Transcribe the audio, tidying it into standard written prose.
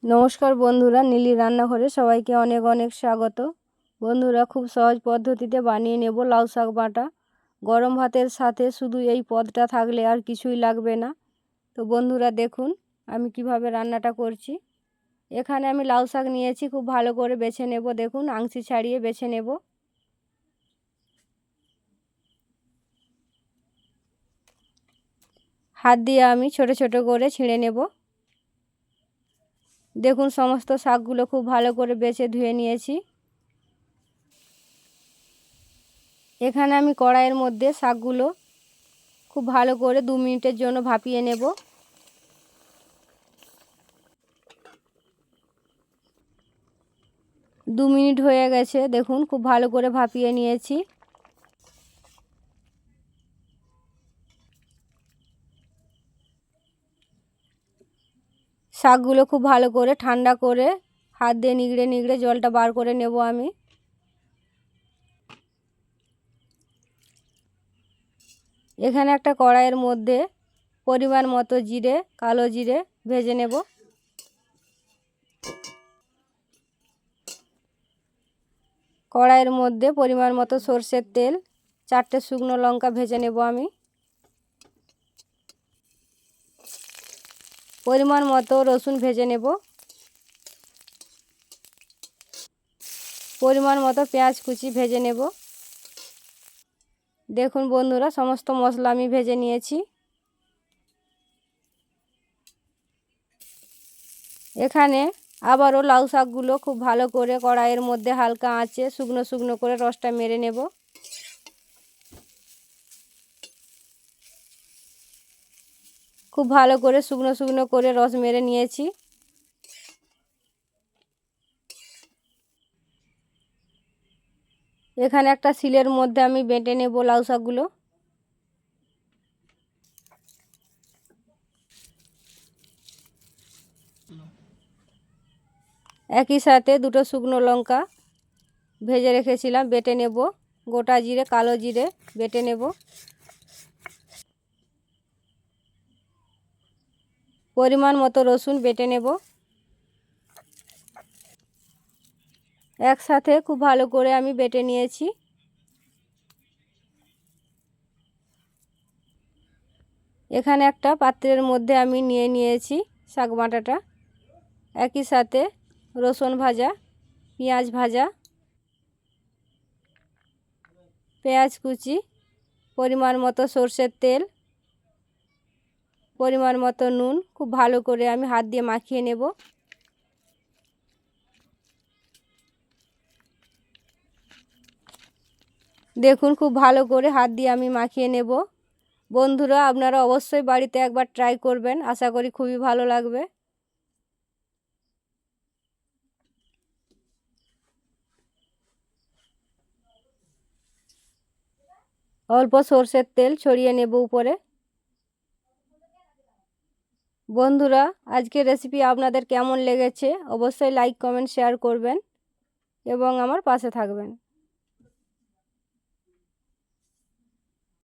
নমস্কার বন্ধুরা, নীলি রান্নাঘরে সবাইকে অনেক অনেক স্বাগত। বন্ধুরা, খুব সহজ পদ্ধতিতে বানিয়ে নেব লাউ শাক বাটা। গরম ভাতের সাথে শুধু এই পদটা থাকলে আর কিছুই লাগবে না। তো বন্ধুরা দেখুন আমি কিভাবে রান্নাটা করছি। এখানে আমি লাউ শাক নিয়েছি, খুব ভালো করে বেছে নেব। দেখুন আংশি ছাড়িয়ে বেছে নেব। হাত দিয়ে আমি ছোট ছোট করে ছিঁড়ে নেব। দেখুন সমস্ত শাকগুলো খুব ভালো করে বেছে ধুয়ে নিয়েছি। এখানে আমি কড়াইয়ের মধ্যে শাকগুলো খুব ভালো করে 2 মিনিটের জন্য ভাপিয়ে নেব। দু মিনিট হয়ে গেছে, দেখুন খুব ভালো করে ভাপিয়ে নিয়েছি। শাকগুলো খুব ভালো করে ঠান্ডা করে হাত দিয়ে নিগড়ে নিগড়ে জলটা বার করে নেব আমি। এখানে একটা কড়াইয়ের মধ্যে পরিমাণ মতো জিরে, কালো জিরে ভেজে নেব। কড়াইয়ের মধ্যে পরিমাণ মতো সরষের তেল, 4টে শুকনো লঙ্কা ভেজে নেব আমি। পরিমাণ মতো রসুন ভেজে নেব। পরিমাণ মতো পেঁয়াজ কুচি ভেজে নেব। দেখুন বন্ধুরা সমস্ত মশলা আমি ভেজে নিয়েছি। এখানে আবারও লাউ শাকগুলো খুব ভালো করে কড়াইয়ের মধ্যে হালকা আঁচে শুকনো শুকনো করে রসটা মেরে নেব। খুব ভালো করে শুকনো শুকনো করে রস মেরে নিয়েছি। এখানে একটা শিলের মধ্যে আমি বেটে নেব লাউ শাকগুলো। একই সাথে 2টো শুকনো লঙ্কা ভেজে রেখেছিলাম বেটে নেব। গোটা জিরে, কালো জিরে বেটে নেব। পরিমাণ মতো রসুন বেটে নেব। একসাথে খুব ভালো করে আমি বেটে নিয়েছি। এখানে একটা পাত্রের মধ্যে আমি নিয়ে নিয়েছি শাক বাটাটা। একই সাথে রসুন ভাজা, পেঁয়াজ ভাজা, পেঁয়াজ কুচি, পরিমাণ মতো সরষের তেল, পরিমাণ মতো নুন খুব ভালো করে আমি হাত দিয়ে মাখিয়ে নেব। দেখুন খুব ভালো করে হাত দিয়ে আমি মাখিয়ে নেব। বন্ধুরা আপনারা অবশ্যই বাড়িতে একবার ট্রাই করবেন, আশা করি খুবই ভালো লাগবে। অল্প সরষের তেল ছড়িয়ে নেব উপরে। বন্ধুরা আজকের রেসিপি আপনাদের কেমন লেগেছে অবশ্যই লাইক, কমেন্ট, শেয়ার করবেন এবং আমার পাশে থাকবেন।